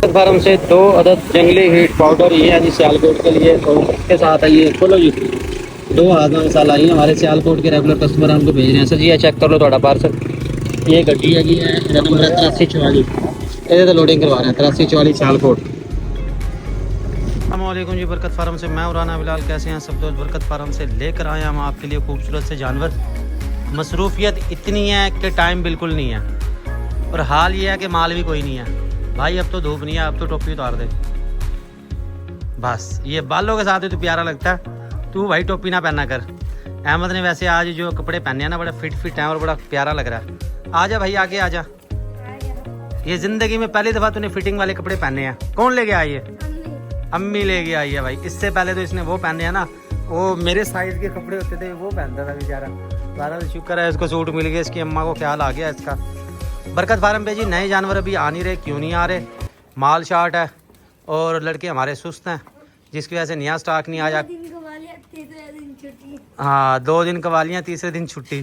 Farm से 2 अदद जंगली हीट पाउडर ये है जी सियालकोट के लिए। और इसके साथ है ये खोलो जी 2 हाजमा मसाला ये हमारे सियालकोट के रेगुलर कस्टमर हमको भेज रहे हैं। सर जी ये चेक कर लो थोड़ा पार्सल। ये गड्डी है जी है नंबर 8344 ये तो लोडिंग करवा रहे हैं 8344 सियालकोट। अस्सलामुअलैकुम जी, बरकत फार्म से मैं राना बिलाल। कैसे हैं सब दोस्त? बरकत फार्म से लेकर आए हम आपके लिए खूबसूरत से जानवर। मसरूफियत इतनी है कि टाइम बिल्कुल नहीं है और हाल ये है कि माल भी कोई नहीं है भाई। अब तो धूप नहीं है, अब तो टोपी उतार दे बस। ये बालों के साथ ही तो प्यारा लगता है, तू भाई टोपी ना पहना कर। अहमद ने वैसे आज जो कपड़े पहने हैं ना बड़ा फिट है और बड़ा प्यारा लग रहा है। आजा भाई आगे आजा। ये जिंदगी में पहली दफ़ा तूने फिटिंग वाले कपड़े पहने हैं। कौन लेके आई है? अम्मी लेके आई है भाई। इससे पहले तो इसने वो पहने हैं ना, वो मेरे साइज के कपड़े होते थे वो पहनता था बेचारा। बहरहाल शुक्र है इसको सूट मिल गया, इसकी अम्मा को ख्याल आ गया इसका। बरकत फार्म पे जी नए जानवर अभी आ नहीं रहे। क्यों नहीं आ रहे? माल शार्ट है और लड़के हमारे सुस्त हैं जिसकी वजह से नया स्टॉक नहीं आया। हाँ 2 दिन कवालियाँ, तीसरे दिन छुट्टी।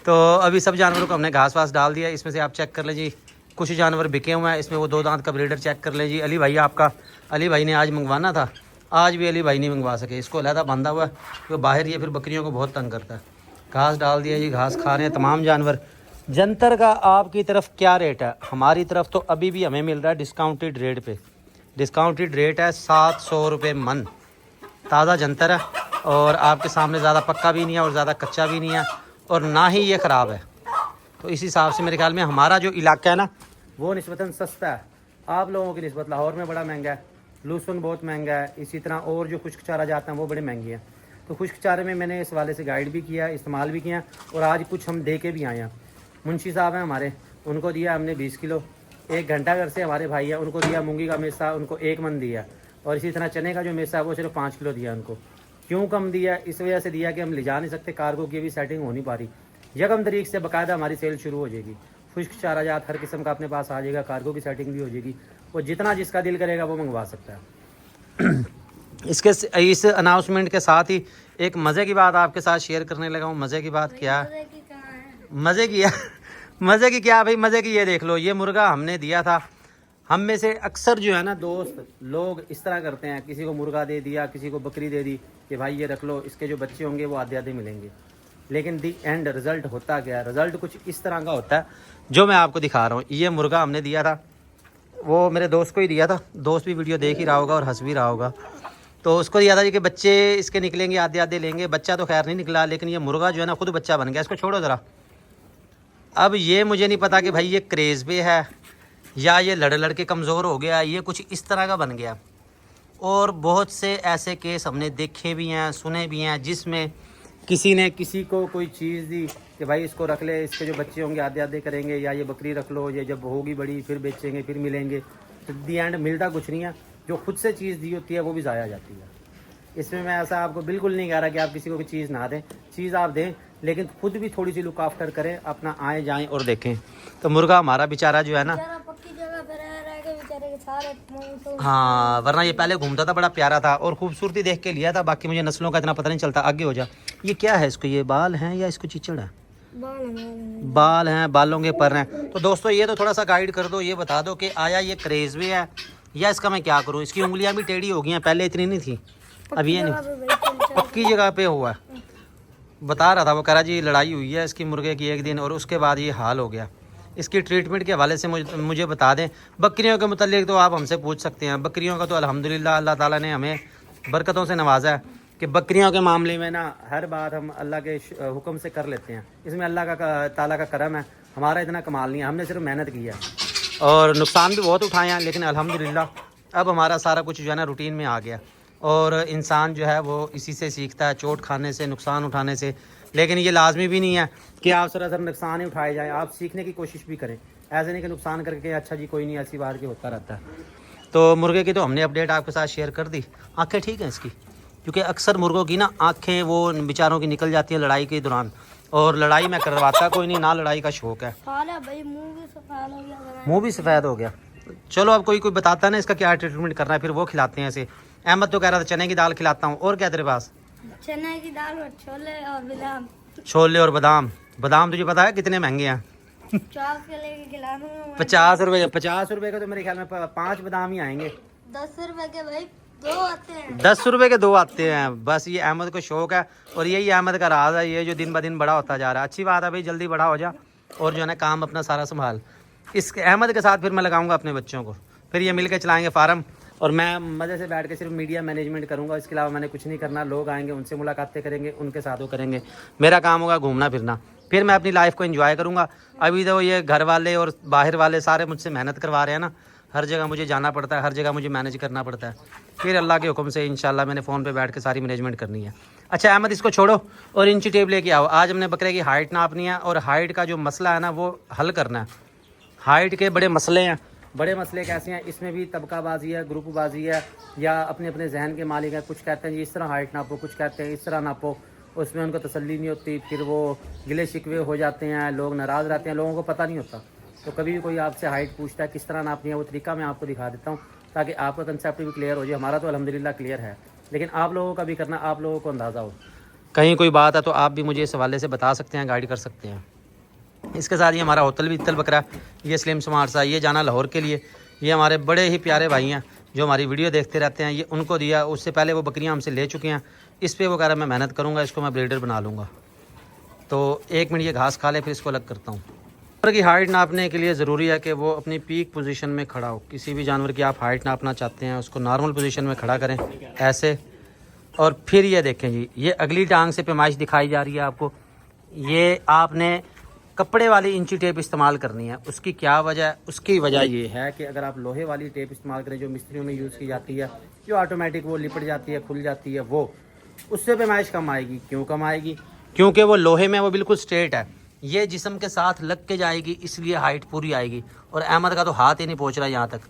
तो अभी सब जानवरों को हमने घास वास डाल दिया। इसमें से आप चेक कर ले जी, कुछ जानवर बिके हुए हैं। इसमें वो 2 दांत का ब्रीडर चेक कर ले जी। अली भाई आपका, अली भाई ने आज मंगवाना था, आज भी अली भाई नहीं मंगवा सके। इसको अलहदा बांधा हुआ है तो बाहर ये फिर बकरियों को बहुत तंग करता है। घास डाल दिया जी, घास खा रहे हैं तमाम जानवर। जंतर का आपकी तरफ क्या रेट है? हमारी तरफ तो अभी भी हमें मिल रहा है डिस्काउंटेड रेट पे। डिस्काउंटेड रेट है 700 रुपये मन। ताज़ा जंतर है और आपके सामने ज़्यादा पक्का भी नहीं है और ज़्यादा कच्चा भी नहीं है और ना ही ये ख़राब है। तो इस हिसाब से मेरे ख्याल में हमारा जो इलाका है ना वो निस्बतन सस्ता है आप लोगों की निस्बत। लाहौर में बड़ा महंगा है, लूसन बहुत महंगा है, इसी तरह और जो खुश्क चारा जाते हैं वो बड़े महंगे हैं। तो खुश्क चारे में मैंने इस वाले से गाइड भी किया, इस्तेमाल भी किया और आज कुछ हम दे के भी आए हैं। मुंशी साहब हैं हमारे, उनको दिया हमने 20 किलो। 1 घंटा घर से हमारे भाई हैं, उनको दिया मूंगी का मेसा, उनको 1 मन दिया। और इसी तरह चने का जो मेसा है वो सिर्फ 5 किलो दिया उनको। क्यों कम दिया? इस वजह से दिया कि हम ले जा नहीं सकते, कार्गो की भी सेटिंग हो नहीं पा रही। 1 तारीख से बाकायदा हमारी सेल शुरू हो जाएगी। खुश्क चारा जात हर किस्म का अपने पास आ जाएगा, कार्गो की सेटिंग भी हो जाएगी और जितना जिसका दिल करेगा वो मंगवा सकता है। इस अनाउंसमेंट के साथ ही एक मज़े की बात आपके साथ शेयर करने लगा हूँ। मज़े की बात क्या? मज़े की है मज़े की क्या भाई? मज़े की ये देख लो, ये मुर्गा हमने दिया था। हम में से अक्सर जो है ना दोस्त लोग इस तरह करते हैं, किसी को मुर्गा दे दिया, किसी को बकरी दे दी कि भाई ये रख लो, इसके जो बच्चे होंगे वो आधे आधे मिलेंगे। लेकिन दी एंड रिज़ल्ट होता क्या? रिज़ल्ट कुछ इस तरह का होता है जो मैं आपको दिखा रहा हूँ। ये मुर्गा हमने दिया था, वो मेरे दोस्त को ही दिया था। दोस्त भी वीडियो देख ही रहा होगा और हंस भी रहा होगा। तो उसको दिया था कि बच्चे इसके निकलेंगे, आधे आधे लेंगे। बच्चा तो खैर नहीं निकला, लेकिन ये मुर्गा जो है ना खुद बच्चा बन गया। इसको छोड़ो ज़रा। अब ये मुझे नहीं पता कि भाई ये क्रेज़ पे है या ये लड़ के कमज़ोर हो गया, ये कुछ इस तरह का बन गया। और बहुत से ऐसे केस हमने देखे भी हैं, सुने भी हैं, जिसमें किसी ने किसी को कोई चीज़ दी कि भाई इसको रख ले, इसके जो बच्चे होंगे आधे आधे करेंगे, या ये बकरी रख लो, ये जब होगी बड़ी फिर बेचेंगे फिर मिलेंगे। तो दी एंड मिलता कुछ नहीं है। जो खुद से चीज़ दी होती है वो भी ज़ाया जाती है। इसमें मैं ऐसा आपको बिल्कुल नहीं कह रहा कि आप किसी को भी चीज़ ना दें, चीज़ आप दें लेकिन खुद भी थोड़ी सी लुक आफ्टर करें, अपना आए जाएं और देखें। तो मुर्गा हमारा बेचारा जो है ना, हाँ वरना ये पहले घूमता था, बड़ा प्यारा था और खूबसूरती देख के लिया था। बाकी मुझे नस्लों का इतना पता नहीं चलता। आगे हो जा। ये क्या है? इसको ये बाल हैं या इसको चिचड़ है? बाल हैं, बालों के पर हैं। तो दोस्तों ये तो थोड़ा सा गाइड कर दो, ये बता दो कि आया ये क्रेज़ भी है या इसका मैं क्या करूँ। इसकी उंगलियां भी टेढ़ी हो गई हैं, पहले इतनी नहीं थी, अभी ये नहीं, पक्की जगह पे हुआ है। बता रहा था वो, कह रहा जी लड़ाई हुई है इसकी मुर्गे की 1 दिन और उसके बाद ये हाल हो गया। इसकी ट्रीटमेंट के हवाले से मुझे बता दें। बकरियों के मुतालिक तो आप हमसे पूछ सकते हैं। बकरियों का तो अल्हम्दुलिल्लाह अल्लाह ताला ने हमें बरकतों से नवाजा है कि बकरियों के मामले में ना हर बात हम अल्लाह के हुक्म से कर लेते हैं। इसमें अल्लाह का ताला का करम है, हमारा इतना कमाल नहीं है, हमने सिर्फ मेहनत की है और नुकसान भी बहुत उठाए हैं। लेकिन अल्हम्दुलिल्लाह अब हमारा सारा कुछ जो है ना रूटीन में आ गया और इंसान जो है वो इसी से सीखता है, चोट खाने से, नुकसान उठाने से। लेकिन ये लाजमी भी नहीं है कि आप सरासर नुकसान ही उठाए जाएँ, आप सीखने की कोशिश भी करें। ऐसे नहीं कि नुकसान करके अच्छा जी कोई नहीं, ऐसी बार की होता रहता है। तो मुर्गे की तो हमने अपडेट आपके साथ शेयर कर दी। आँखें ठीक हैं इसकी, क्योंकि अक्सर मुर्गों की ना आँखें वो बेचारों की निकल जाती हैं लड़ाई के दौरान। और लड़ाई में करवाता कोई नहीं, ना लड़ाई का शौक़ है। मुँह भी सफ़ेद हो गया। चलो अब कोई बताता है ना इसका क्या ट्रीटमेंट करना है, फिर वो खिलाते हैं इसे। अहमद तो कह रहा था चने की दाल खिलाता हूँ। और क्या तेरे पास? चने की दाल और छोले और बादाम। छोले और बादाम। बादाम तुझे पता है कितने महंगे हैं? 50 के लेके खिला दूंगा। 50 रुपए का तो मेरे ख्याल में 5 बादाम ही आएंगे। 10 रुपए के भाई 2 आते हैं। 10 रुपए के 2 आते हैं। बस ये अहमद को शौक है और यही अहमद का राज है, ये जो दिन ब दिन बड़ा होता जा रहा है। अच्छी बात है भाई, जल्दी बड़ा हो जा और जो है ना काम अपना सारा संभाल। इस अहमद के साथ फिर मैं लगाऊंगा अपने बच्चों को, फिर ये मिलकर चलाएंगे फार्म और मैं मज़े से बैठ के सिर्फ मीडिया मैनेजमेंट करूंगा। इसके अलावा मैंने कुछ नहीं करना। लोग आएंगे, उनसे मुलाकातें करेंगे, उनके साथ वो करेंगे। मेरा काम होगा घूमना फिरना, फिर मैं अपनी लाइफ को एंजॉय करूंगा। अभी तो ये घर वाले और बाहर वाले सारे मुझसे मेहनत करवा रहे हैं ना, हर जगह मुझे जाना पड़ता है, हर जगह मुझे मैनेज करना पड़ता है। फिर अल्लाह के हुक्म से इंशाल्लाह मैंने फ़ोन पे बैठ के सारी मैनेजमेंट करनी है। अच्छा अहमद, इसको छोड़ो और इंची टेप लेके आओ। आज हमने बकरे की हाइट नापनी है और हाइट का जो मसला है ना वो हल करना है। हाइट के बड़े मसले हैं। बड़े मसले कैसे हैं? इसमें भी तबकाबाजी है, ग्रुपबाजी है, या अपने अपने जहन के मालिक हैं। कुछ कहते हैं जी इस तरह हाइट नापो, कुछ कहते हैं इस तरह नापो। उसमें उनको तसल्ली नहीं होती, फिर वो गिले शिकवे हो जाते हैं, लोग नाराज़ रहते हैं, लोगों को पता नहीं होता। तो कभी भी कोई आपसे हाइट पूछता है किस तरह नापनी है, वो तरीका मैं आपको दिखा देता हूँ ताकि आपका कंसेप्ट भी क्लियर हो जाए। हमारा तो अल्हम्दुलिल्लाह क्लियर है, लेकिन आप लोगों का भी करना, आप लोगों को अंदाज़ा हो। कहीं कोई बात है तो आप भी मुझे इस हवाले से बता सकते हैं, गाइड कर सकते हैं। इसके साथ ये हमारा होटल भी इत्तल बकरा, ये स्लिम स्मार्ट सा, ये जाना लाहौर के लिए। ये हमारे बड़े ही प्यारे भाई हैं जो हमारी वीडियो देखते रहते हैं, ये उनको दिया। उससे पहले वो बकरियां हमसे ले चुके हैं। इस पे वो कह रहा है मैं मेहनत करूँगा, इसको मैं ब्रीडर बना लूँगा। तो 1 मिनट ये घास खा ले, फिर इसको अलग करता हूँ। जानवर की हाइट नापने के लिए ज़रूरी है कि वो अपनी पीक पोजीशन में खड़ा हो। किसी भी जानवर की आप हाइट नापना चाहते हैं, उसको नॉर्मल पोजीशन में खड़ा करें ऐसे, और फिर ये देखें जी, ये अगली टांग से पैमाइश दिखाई जा रही है आपको। ये आपने कपड़े वाली इंची टेप इस्तेमाल करनी है। उसकी क्या वजह है? उसकी वजह ये है कि अगर आप लोहे वाली टेप इस्तेमाल करें जो मिस्त्रियों में यूज़ की जाती है, जो ऑटोमेटिक वो लिपट जाती है, खुल जाती है, वो उससे पैमाइश कम आएगी। क्यों कम आएगी? क्योंकि वो लोहे में वो बिल्कुल स्ट्रेट है, ये जिस्म के साथ लग के जाएगी, इसलिए हाइट पूरी आएगी। और अहमद का तो हाथ ही नहीं पहुँच रहा यहाँ तक।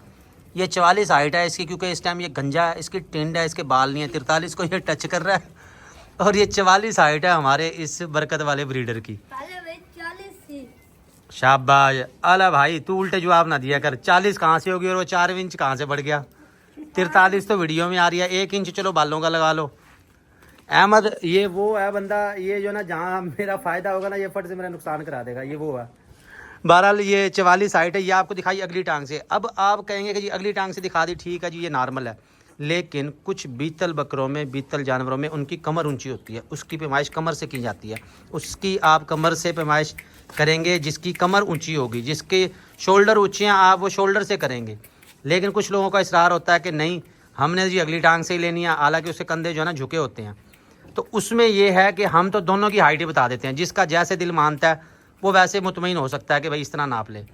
ये 44 हाइट है इसकी, क्योंकि इस टाइम ये गंजा है, इसकी टिंड है, इसके बाल नहीं है। 43 को ये टच कर रहा है और ये 44 हाइट है हमारे इस बरकत वाले ब्रीडर की। शाबाश। अला भाई तू उल्टे जवाब ना दिया कर। 40 कहाँ से होगी और वो 4 इंच कहाँ से बढ़ गया? 43 तो वीडियो में आ रही है, 1 इंच चलो बालों का लगा लो। अहमद ये वो है बंदा, ये जो ना जहाँ मेरा फ़ायदा होगा ना, ये फट से मेरा नुकसान करा देगा, ये वो है। बहरहाल ये 44 हाइट है, ये आपको दिखाई अगली टांग से। अब आप कहेंगे कि जी अगली टांग से दिखा दी, ठीक है जी ये नॉर्मल है। लेकिन कुछ बीतल बकरों में, बीतल जानवरों में उनकी कमर ऊंची होती है, उसकी पैमाइश कमर से की जाती है। उसकी आप कमर से पैमाइश करेंगे, जिसकी कमर ऊंची होगी, जिसके शोल्डर ऊंचे हैं, आप वो शोल्डर से करेंगे। लेकिन कुछ लोगों का इसरार होता है कि नहीं हमने जी अगली टांग से ही लेनी है, हालांकि उसके कंधे जो है ना झुके होते हैं। तो उसमें यह है कि हम तो दोनों की हाइट ही बता देते हैं, जिसका जैसे दिल मानता है वो वैसे मुतमईन हो सकता है कि भाई इस तरह नाप ले।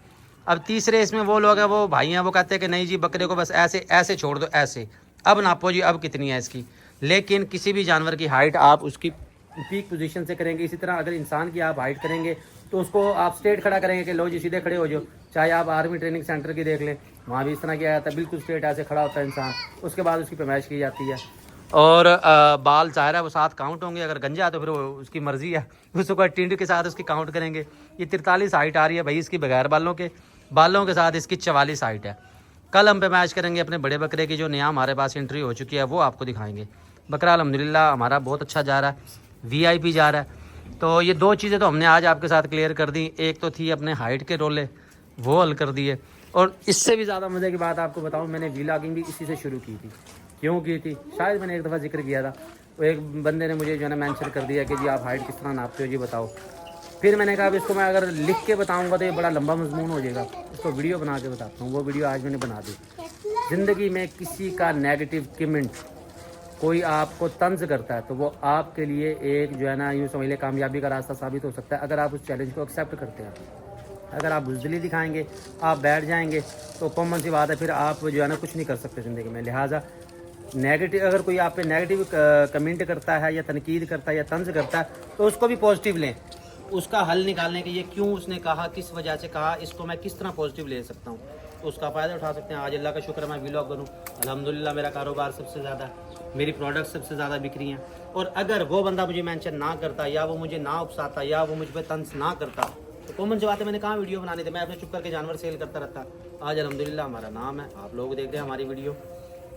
अब तीसरे इसमें वो लोग हैं, वो भाई हैं, वो कहते हैं कि नहीं जी बकरे को बस ऐसे ऐसे छोड़ दो, ऐसे अब नापो जी अब कितनी है इसकी। लेकिन किसी भी जानवर की हाइट आप उसकी पीक पोजीशन से करेंगे। इसी तरह अगर इंसान की आप हाइट करेंगे तो उसको आप स्ट्रेट खड़ा करेंगे कि लो जी सीधे खड़े हो जाओ। चाहे आप आर्मी ट्रेनिंग सेंटर की देख लें, वहाँ भी इस तरह किया जाता है, बिल्कुल स्ट्रेट ऐसे खड़ा होता है इंसान। उसके बाद उसकी पैमाइश की जाती है और बाल ज़ाहिर है वो साथ काउंट होंगे। अगर गंजा है तो फिर वो उसकी मर्ज़ी है, उसको टिंड के साथ उसकी काउंट करेंगे। ये 43 हाइट आ रही है भाई इसकी, बगैर बालों के साथ इसकी 44 हाइट है। कल हम पैमाइश करेंगे अपने बड़े बकरे की, जो नया हमारे पास एंट्री हो चुकी है, वो आपको दिखाएंगे। बकरा अल्हम्दुलिल्लाह हमारा बहुत अच्छा जा रहा है, VIP जा रहा है। तो ये 2 चीज़ें तो हमने आज आपके साथ क्लियर कर दी। एक तो थी अपने हाइट के रोले, वो हल कर दिए। और इससे भी ज़्यादा मज़े की बात आपको बताऊँ, मैंने व्लॉगिंग भी इसी से शुरू की थी। क्यों की थी? शायद मैंने एक दफ़ा जिक्र किया था। वो एक बंदे ने मुझे जो है ना मेंशन कर दिया कि जी आप हाइट किस तरह नापते हो जी बताओ। फिर मैंने कहा अब इसको मैं अगर लिख के बताऊंगा तो ये बड़ा लंबा मजमून हो जाएगा, इसको वीडियो बना के बताता हूँ। वो वीडियो आज मैंने बना दी। ज़िंदगी में किसी का नेगेटिव कमेंट, कोई आपको तंज करता है तो वो आपके लिए एक जो है ना यूँ समझ ले कामयाबी का रास्ता साबित हो सकता है, अगर आप उस चैलेंज को एक्सेप्ट करते हैं। अगर आप बुज़दिली दिखाएंगे, आप बैठ जाएंगे, तो कॉमन सी बात है फिर आप जो है ना कुछ नहीं कर सकते ज़िंदगी में। लिहाजा नेगेटिव, अगर कोई आप पे नेगेटिव कमेंट करता है या तनकीद करता है या तंज करता है तो उसको भी पॉजिटिव लें, उसका हल निकालने के ये क्यों उसने कहा, किस वजह से कहा, इसको मैं किस तरह पॉजिटिव ले सकता हूँ, तो उसका फ़ायदा उठा सकते हैं। आज अल्लाह का शुक्र है मैं व्लॉग बनूँ, अल्हम्दुलिल्लाह मेरा कारोबार सबसे ज़्यादा, मेरी प्रोडक्ट सबसे ज़्यादा बिक रही हैं। और अगर वो बंदा मुझे मेंशन ना करता, या वो मुझे ना उकसाता, या वो मुझ पर तंज ना करता, तो कॉमन सी बात है मैंने कहाँ वीडियो बनाने थे, मैं अपने चुप करके जानवर सेल करता रहता। आज अल्हम्दुलिल्लाह हमारा नाम है, आप लोग देख रहे हैं हमारी वीडियो,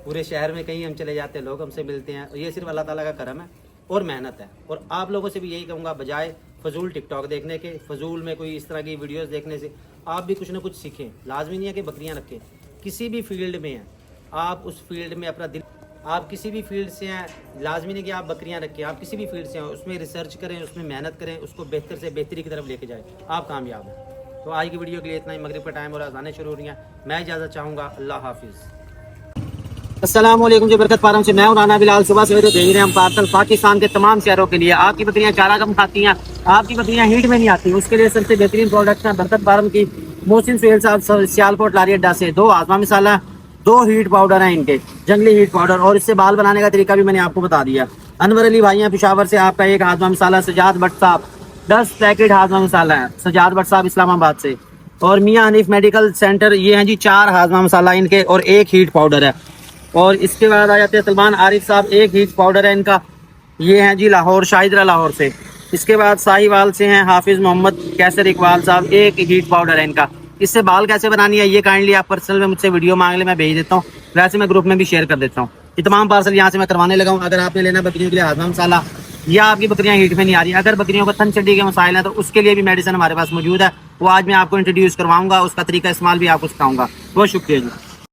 पूरे शहर में कहीं हम चले जाते हैं लोग हमसे मिलते हैं। ये सिर्फ अल्लाह ताला का करम है और मेहनत है। और आप लोगों से भी यही कहूँगा, बजाय फजूल टिकटॉक देखने के, फजूल में कोई इस तरह की वीडियोस देखने से आप भी कुछ ना कुछ सीखें। लाजमी नहीं है कि बकरियां रखें, किसी भी फील्ड में हैं आप उस फील्ड में अपना दिल, आप किसी भी फील्ड से हैं, लाजमी नहीं कि आप बकरियां रखें, आप किसी भी फील्ड से हैं उसमें रिसर्च करें, उसमें मेहनत करें, उसको बेहतर से बेहतरी की तरफ लेके जाएं, आप कामयाब हैं। तो आज की वीडियो के लिए इतना ही। मगरिब का टाइम और अज़ानें शुरू हो रही हैं, मैं इजाज़त चाहूँगा। अल्लाह हाफिज़। अस्सलाम वालेकुम जी, बरकत फार्म से मैं हूं राना बिलाल। सुबह सवेरे भेज रहे हैं हम पार्सल पाकिस्तान के तमाम शहरों के लिए। आपकी बकरियां चारा कम खाती हैं, आपकी बकरियां हीट में नहीं आती, उसके लिए सबसे बेहतरीन प्रोडक्ट है बरकत फार्म की मोहसिन सुहेल साहब सियालकोट लारी अड्डा से। 2 हाजमा मिसाला, 2 हीट पाउडर हैं इनके, जंगली हीट पाउडर, और इससे बाल बनाने का तरीका भी मैंने आपको बता दिया। अनवर अली भाई हैं पिशावर से, आपका 1 हाजमा मिसाला। सजाद भट्ट साहब 10 पैकेट हाजमा मिसाला है, सजाद भट्ट साहब इस्लामाबाद से। और मियाँ हनीफ मेडिकल सेंटर, ये हैं जी 4 हाजमा मसाला इनके और 1 हीट पाउडर है। और इसके बाद आ जाते हैं सलमान आरिफ साहब, 1 हीट पाउडर है इनका, ये हैं जी लाहौर, शाहिदरा लाहौर से। इसके बाद साहिवाल से हैं हाफिज मोहम्मद कैसर इकबाल साहब, 1 हीट पाउडर है इनका। इससे बाल कैसे बनानी है ये काइंडली आप पर्सनल में मुझसे वीडियो मांग ले, मैं भेज देता हूँ, वैसे मैं ग्रुप में भी शेयर कर देता हूँ। ये तमाम पार्सल यहाँ से मैं करवाने लगा हूँ। अगर आपने लेना बकरियों के लिए हाजमा मसाला या आपकी बकरियां हीट में नहीं आ रही, अगर बकरियों को थन चड्डी के मसाइल हैं तो उसके लिए भी मेडिसिन हमारे पास मौजूद है, वो आज मैं आपको इंट्रोड्यूस करवाऊंगा, उसका तरीका इस्तेमाल भी आपको सिखाऊंगा। बहुत शुक्रिया जी।